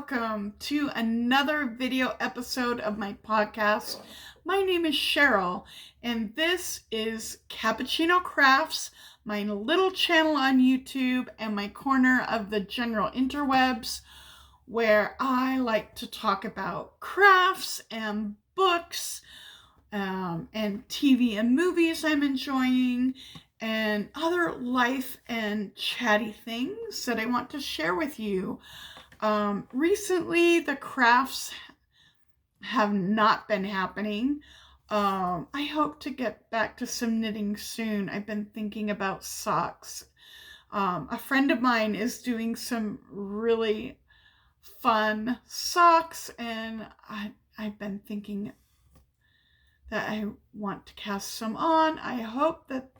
welcome to another video episode of my podcast. My name is Cheryl, and this is Cappuccino Crafts, my little channel on YouTube and my corner of the general interwebs, where I like to talk about crafts and books, and TV and movies I'm enjoying, and other life and chatty things that I want to share with you. Recently, the crafts have not been happening. I hope to get back to some knitting soon. I've been thinking about socks. A friend of mine is doing some really fun socks, and I've been thinking that I want to cast some on. I hope that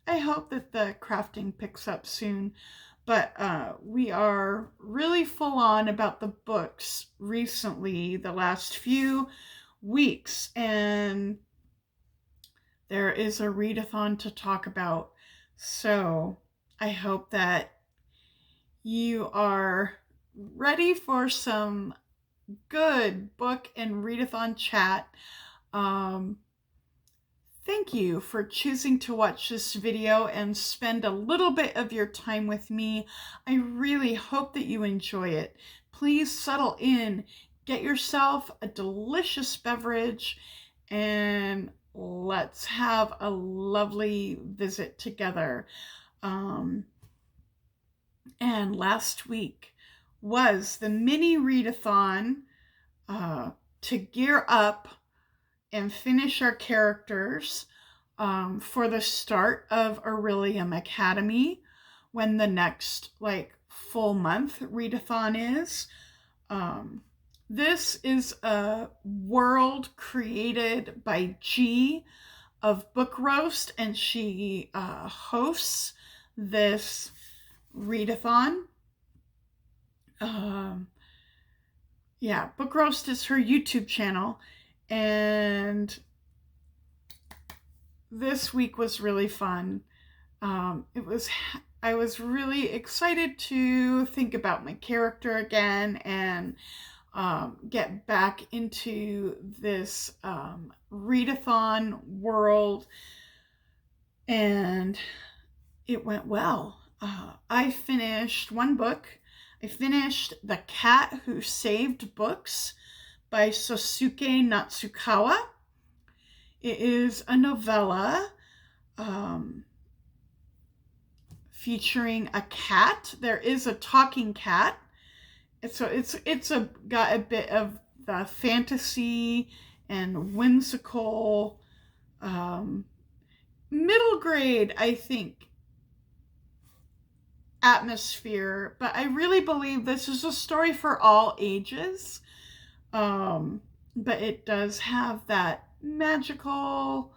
the crafting picks up soon. But we are really full on about the books recently, the last few weeks, and there is a readathon to talk about. So I hope that you are ready for some good book and readathon chat. Thank you for choosing to watch this video and spend a little bit of your time with me. I really hope that you enjoy it. Please settle in, get yourself a delicious beverage, and let's have a lovely visit together. And last week was the mini readathon to gear up and finish our characters for the start of Orilium Academy, when the next full month readathon is. This is a world created by G of Book Roast, and she hosts this readathon. Book Roast is her YouTube channel. And this week was really fun. I was really excited to think about my character again and get back into this readathon world, and it went well. I finished one book. I finished The Cat Who Saved Books by Sosuke Natsukawa. It is a novella featuring a cat. There is a talking cat. So it's got a bit of the fantasy and whimsical, middle grade, I think, atmosphere. But I really believe this is a story for all ages. But it does have that magical,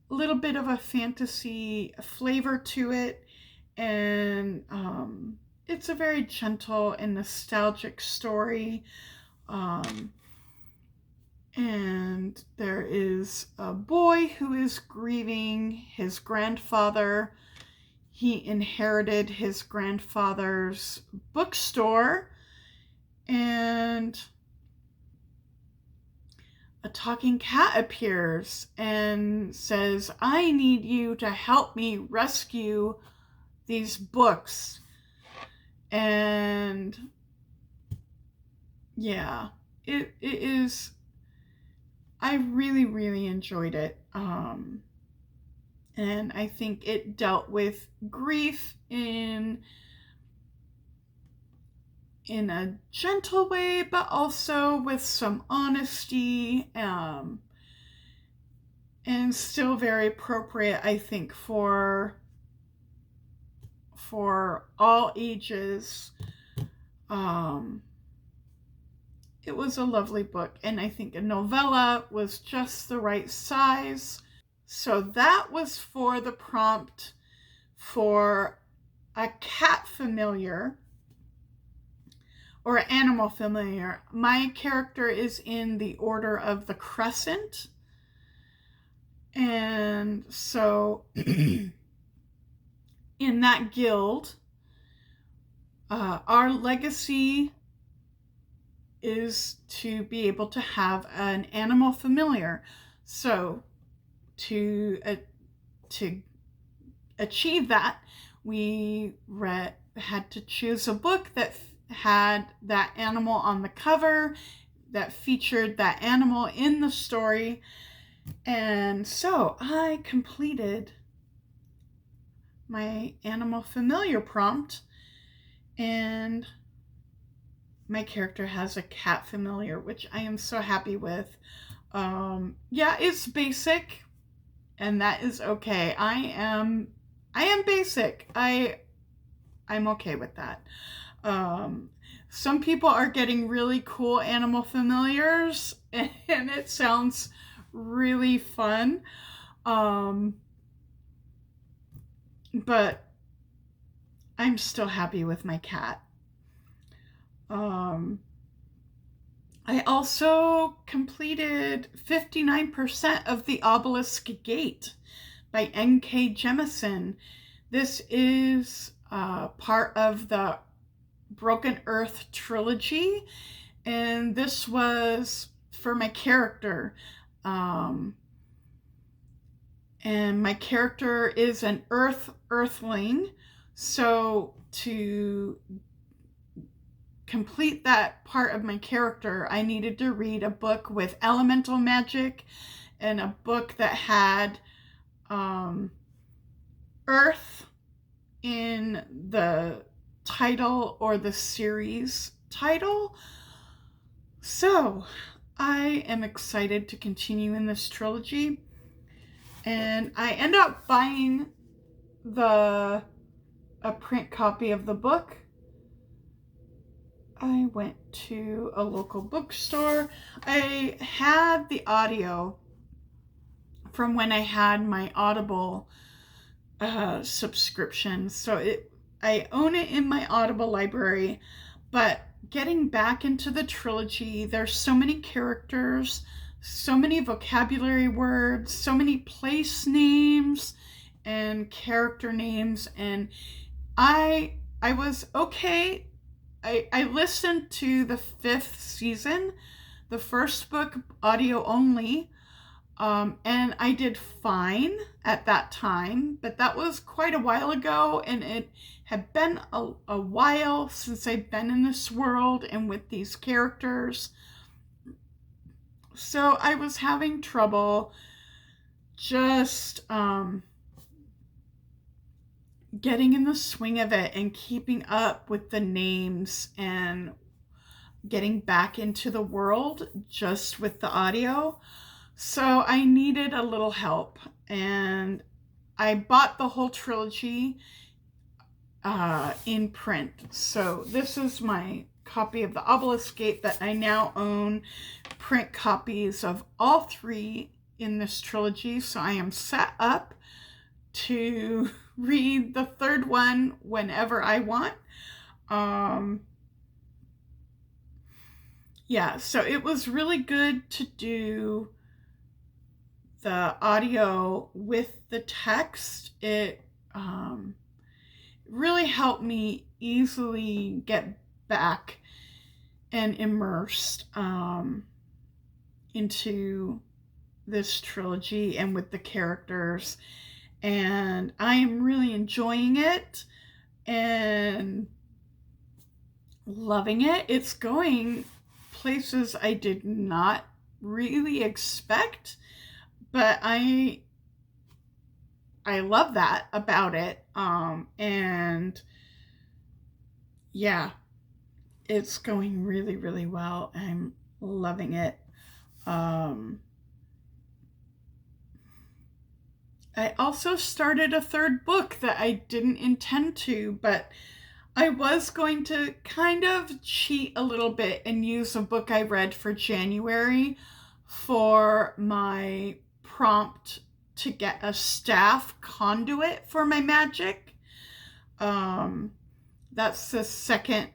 little bit of a fantasy flavor to it, and it's a very gentle and nostalgic story. And there is a boy who is grieving his grandfather. He inherited his grandfather's bookstore, and a talking cat appears and says, "I need you to help me rescue these books." And yeah, it is, I really, really enjoyed it. And I think it dealt with grief in a gentle way, but also with some honesty, and still very appropriate, I think, for all ages. It was a lovely book, and I think a novella was just the right size. So that was for the prompt for a cat familiar or animal familiar. My character is in the Order of the Crescent. And so in that guild, our legacy is to be able to have an animal familiar. So to achieve that, we had to choose a book that had that animal on the cover, that featured that animal in the story. And so I completed my animal familiar prompt, and my character has a cat familiar, which I am so happy with. Yeah, it's basic, and that is okay. I am basic. I'm okay with that. Some people are getting really cool animal familiars, and it sounds really fun. But I'm still happy with my cat. I also completed 59% of the Obelisk Gate by N.K. Jemisin. This is part of the Broken Earth trilogy, and this was for my character. And my character is an earthling, so to complete that part of my character, I needed to read a book with elemental magic and a book that had earth in the title or the series title. So I am excited to continue in this trilogy, and I end up buying a print copy of the book. I went to a local bookstore. I had the audio from when I had my Audible subscription, so I own it in my Audible library. But getting back into the trilogy, there's so many characters, so many vocabulary words, so many place names and character names, and I was okay. I listened to the 5th season, the first book, audio only, and I did fine at that time, but that was quite a while ago, and it had been a while since I've been in this world and with these characters. So I was having trouble just getting in the swing of it and keeping up with the names and getting back into the world just with the audio. So I needed a little help, and I bought the whole trilogy in print. So this is my copy of the Obelisk Gate that I now own print copies of all 3 in this trilogy. So I am set up to read the 3rd one whenever I want. Yeah, so it was really good to do the audio with the text. It really helped me easily get back and immersed into this trilogy and with the characters. And I am really enjoying it and loving it. It's going places I did not really expect, but I love that about it. And yeah, it's going really, really well. I'm loving it. I also started a 3rd book that I didn't intend to, but I was going to kind of cheat a little bit and use a book I read for January for my prompt to get a staff conduit for my magic. That's the second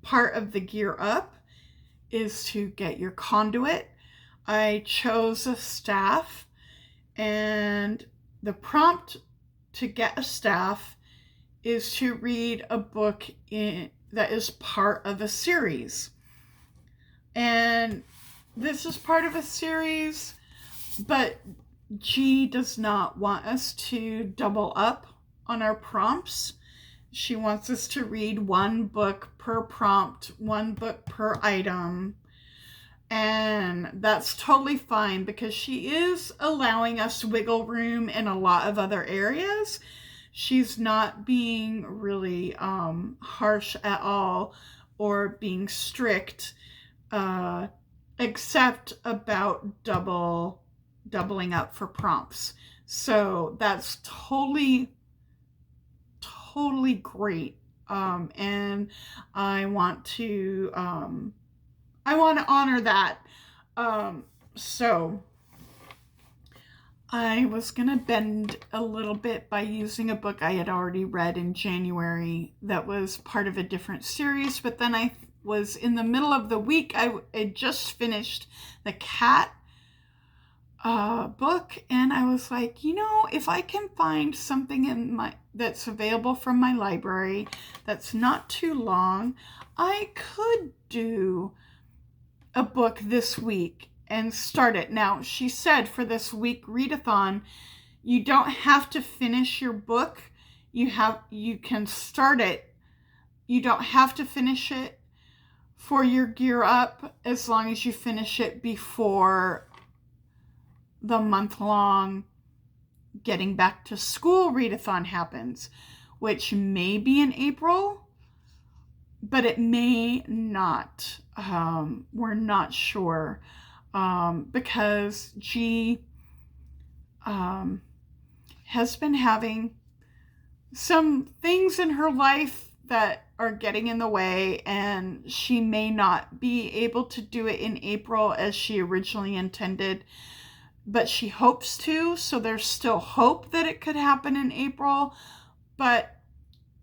part of the gear up, is to get your conduit. I chose a staff, and the prompt to get a staff is to read a book that is part of a series. And this is part of a series, but G does not want us to double up on our prompts. She wants us to read one book per prompt, one book per item. And that's totally fine because she is allowing us wiggle room in a lot of other areas. She's not being really harsh at all or being strict, except about doubling up for prompts. So that's totally great. And I want to honor that. So I was going to bend a little bit by using a book I had already read in January that was part of a different series, but then I was in the middle of the week. I had just finished the cat book, and I was like, if I can find something that's available from my library that's not too long, I could do a book this week and start it. Now, she said for this week readathon, you don't have to finish your book. You can start it. You don't have to finish it for your gear up as long as you finish it before the month-long getting back to school readathon happens, which may be in April, but it may not. We're not sure, because G has been having some things in her life that are getting in the way, and she may not be able to do it in April as she originally intended, but she hopes to, so there's still hope that it could happen in April, but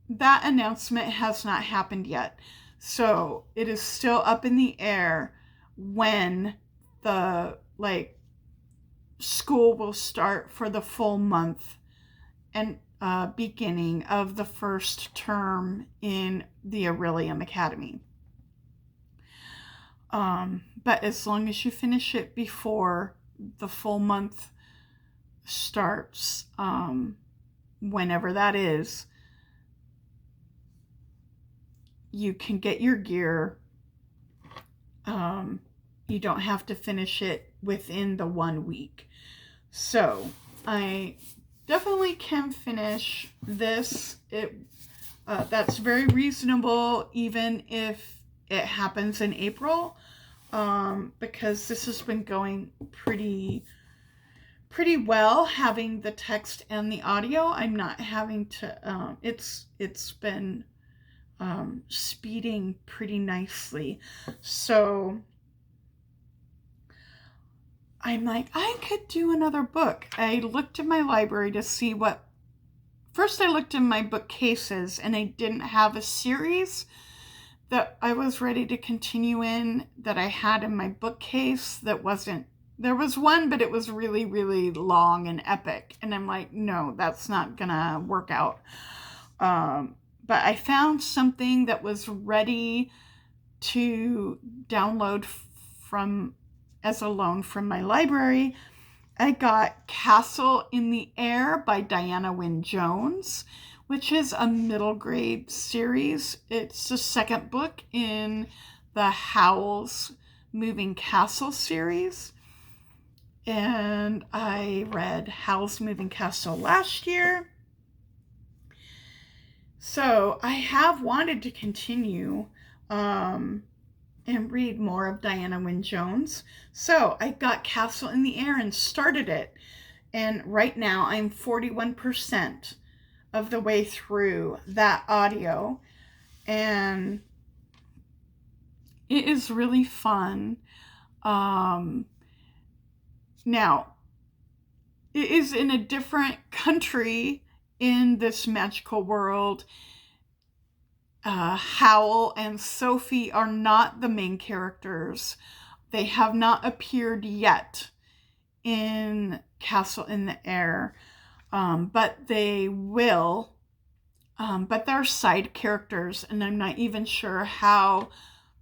that announcement has not happened yet. So it is still up in the air when the school will start for the full month and beginning of the first term in the Orilium Academy. But as long as you finish it before the full month starts, whenever that is, you can get your gear. You don't have to finish it within the 1 week. So I definitely can finish this. That's very reasonable, even if it happens in April, because this has been going pretty well, having the text and the audio. I'm not having to, it's been speeding pretty nicely. So I'm like, I could do another book. I looked in my library to see first I looked in my bookcases, and I didn't have a series that I was ready to continue in that I had in my bookcase that wasn't, there was one, but it was really, really long and epic. And I'm like, no, that's not gonna work out. But I found something that was ready to download as a loan from my library. I got Castle in the Air by Diana Wynne Jones, which is a middle grade series. It's the second book in the Howl's Moving Castle series. And I read Howl's Moving Castle last year. So I have wanted to continue and read more of Diana Wynne Jones. So I got Castle in the Air and started it. And right now I'm 41% of the way through that audio. And it is really fun. Now, it is in a different country in this magical world. Howl and Sophie are not the main characters. They have not appeared yet in Castle in the Air. but they will. But they're side characters, and I'm not even sure how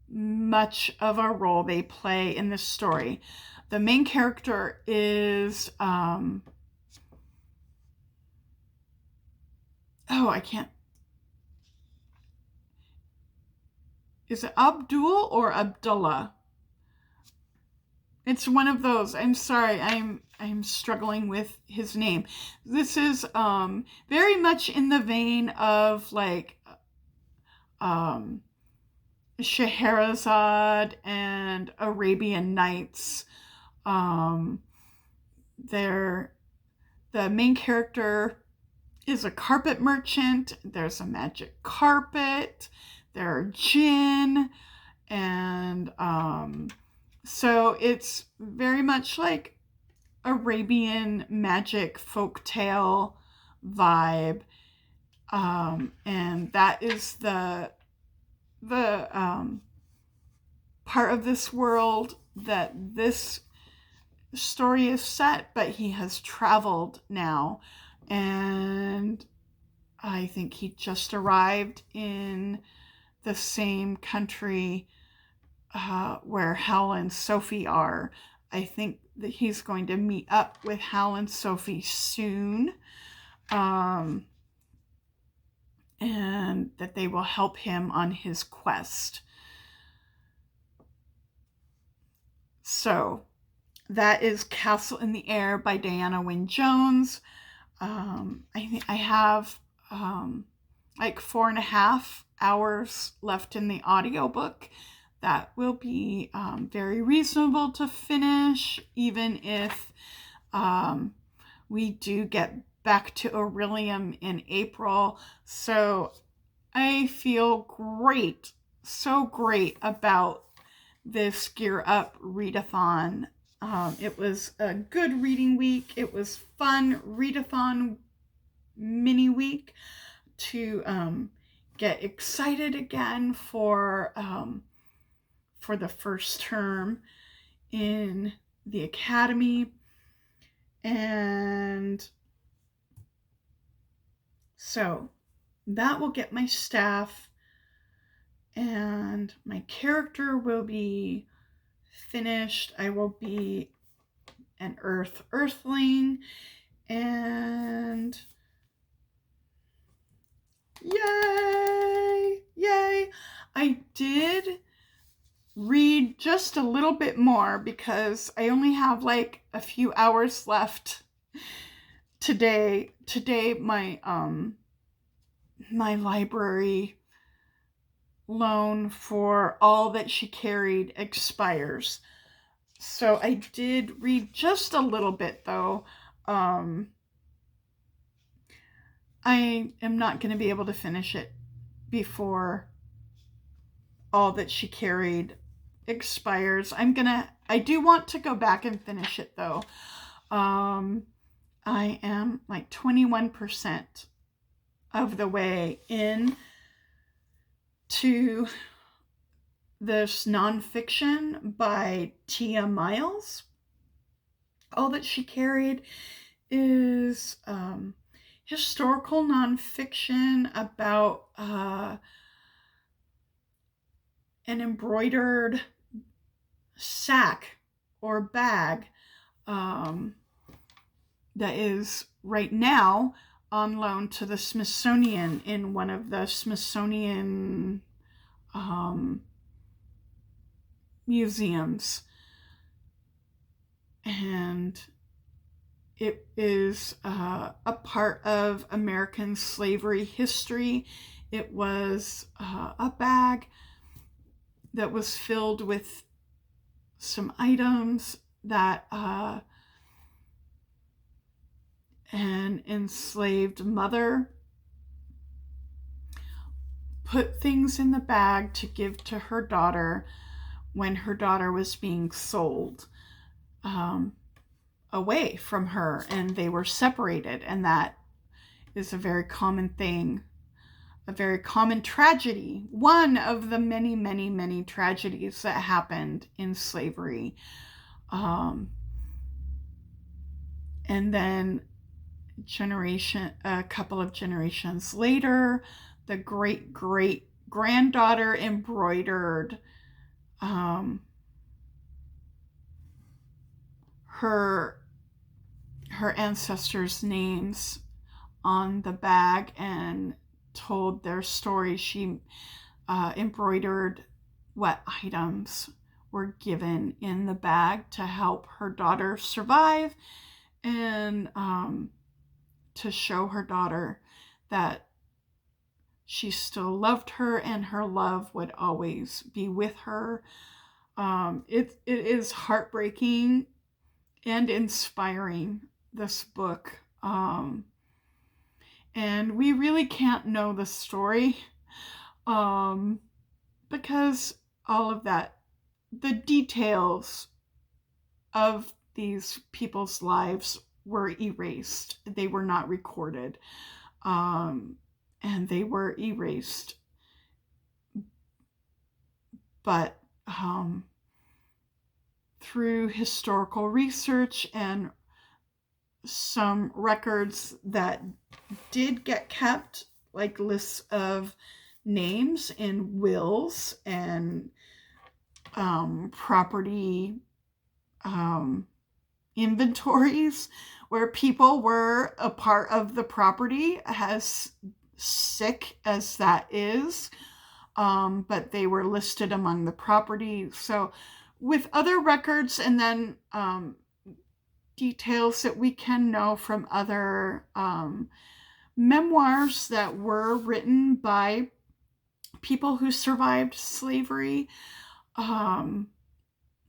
much of a role they play in this story. The main character is, I can't. Is it Abdul or Abdullah? It's one of those. I'm sorry. I'm struggling with his name. This is very much in the vein of like Scheherazade and Arabian Nights. The main character is a carpet merchant. There's a magic carpet. There are jinn, and so it's very much like Arabian magic folktale vibe, and that is the part of this world that this story is set. But he has traveled now, and I think he just arrived in the same country where Hal and Sophie are. I think that he's going to meet up with Hal and Sophie soon, and that they will help him on his quest. So that is Castle in the Air by Diana Wynne Jones. I think I have like 4.5 hours left in the audiobook. That will be very reasonable to finish, even if we do get back to Orilium in April. So I feel great, so great about this Gear Up Readathon. It was a good reading week. It was fun Readathon mini week to get excited again for the first term in the academy. And so that will get my staff, and my character will be finished. I will be an earthling, and yay! I did read just a little bit more because I only have like a few hours left today. My my library loan for All That She Carried expires. So I did read just a little bit though. I am not going to be able to finish it before All That She Carried expires. I do want to go back and finish it though. I am like 21% of the way in to this nonfiction by Tia Miles. All That She Carried is historical nonfiction about an embroidered sack or bag that is right now on loan to the Smithsonian in one of the Smithsonian museums. And it is a part of American slavery history. It was a bag that was filled with some items that an enslaved mother put things in the bag to give to her daughter when her daughter was being sold away from her, and they were separated. And that is a very common thing, a very common tragedy, one of the many, many, many tragedies that happened in slavery. And then a couple of generations later, the great great granddaughter embroidered her ancestors' names on the bag and told their story. She embroidered what items were given in the bag to help her daughter survive, and to show her daughter that she still loved her and her love would always be with her. It is heartbreaking and inspiring, this book. And we really can't know the story because all of that, the details of these people's lives were erased. They were not recorded. And they were erased. But through historical research and some records that did get kept, like lists of names in wills and property inventories where people were a part of the property, as sick as that is, but they were listed among the property. So with other records and then details that we can know from other memoirs that were written by people who survived slavery,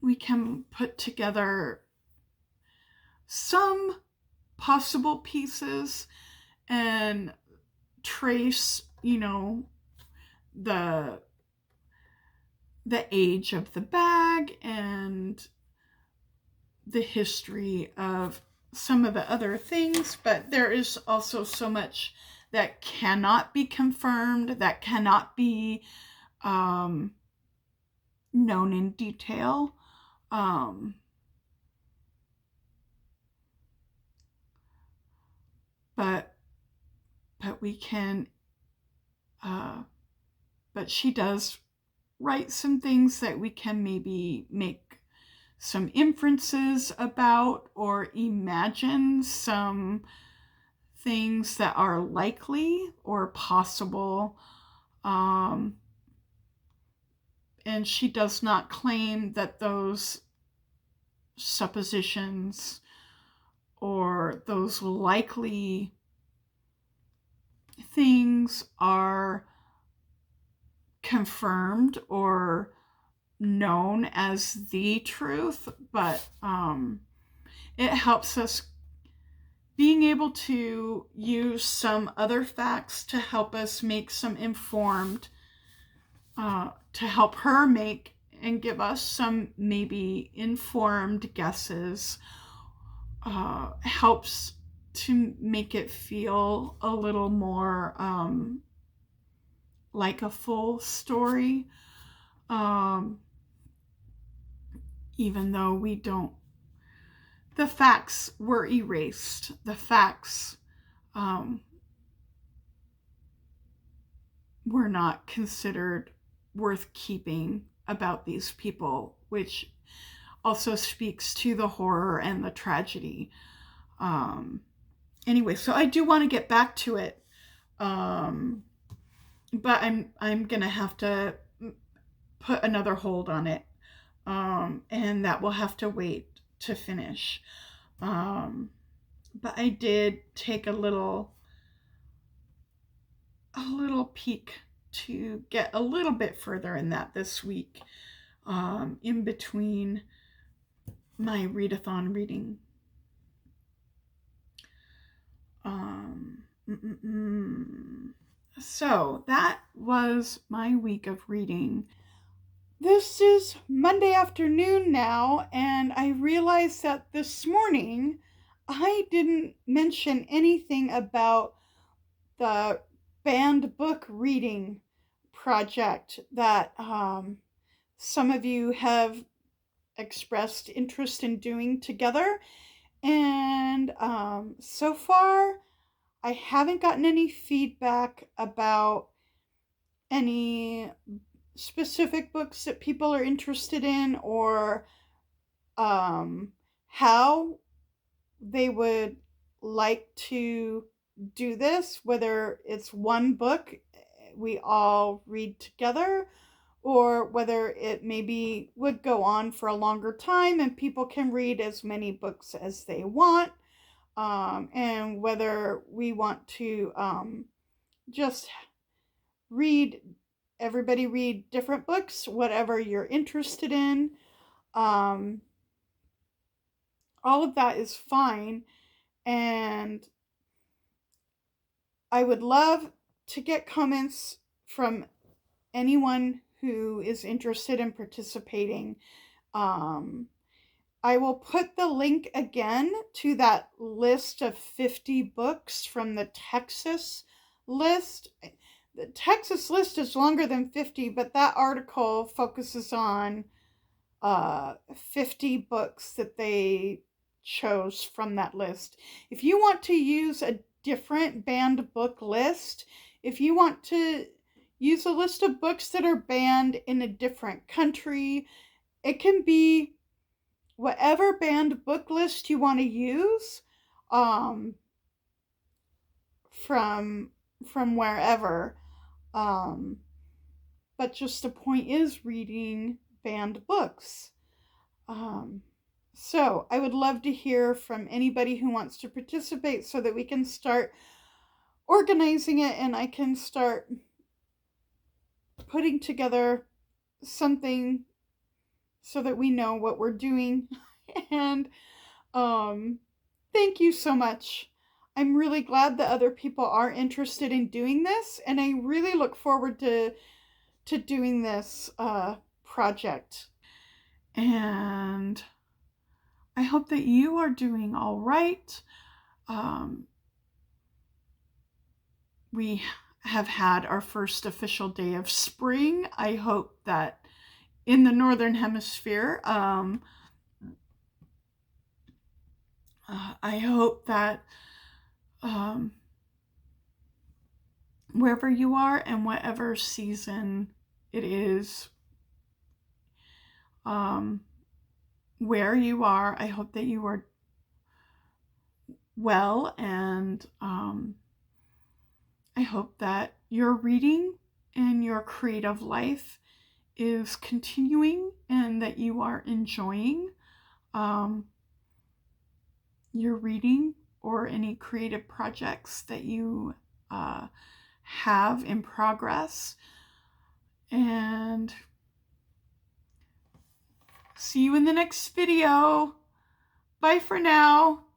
we can put together some possible pieces and trace, the age of the bag and the history of some of the other things. But there is also so much that cannot be confirmed, that cannot be known in detail. But we can, but she does write some things that we can maybe make some inferences about or imagine some things that are likely or possible. And she does not claim that those suppositions or those likely things are confirmed or known as the truth, but it helps us being able to use some other facts to help us make some informed, to help her make and give us some maybe informed guesses, helps to make it feel a little more like a full story, even though we don't, the facts were erased. The facts were not considered worth keeping about these people, which also speaks to the horror and the tragedy. Anyway, so I do want to get back to it, but I'm gonna have to put another hold on it, and that will have to wait to finish. But I did take a little peek to get a little bit further in that this week, in between my readathon reading. So that was my week of reading. This is Monday afternoon now, and I realized that this morning I didn't mention anything about the banned book reading project that some of you have expressed interest in doing together. And so far, I haven't gotten any feedback about any specific books that people are interested in, or how they would like to do this, whether it's one book we all read together, or whether it maybe would go on for a longer time and people can read as many books as they want, and whether we want to just read, everybody read different books, whatever you're interested in. Um, all of that is fine. And I would love to get comments from anyone who is interested in participating. Um, I will put the link again to that list of 50 books from the Texas list. The Texas list is longer than 50, but that article focuses on 50 books that they chose from that list. If you want to use a different banned book list, if you want to use a list of books that are banned in a different country, it can be whatever banned book list you want to use, um, from wherever. Um, but just the point is reading banned books. Um, so I would love to hear from anybody who wants to participate so that we can start organizing it and I can start putting together something so that we know what we're doing. And thank you so much. I'm really glad that other people are interested in doing this, and I really look forward to doing this project. And I hope that you are doing all right. We have had our first official day of spring. I hope that in the Northern Hemisphere, I hope that wherever you are and whatever season it is, where you are, I hope that you are well, and I hope that your reading and your creative life is continuing and that you are enjoying your reading or any creative projects that you have in progress. And see you in the next video. Bye for now.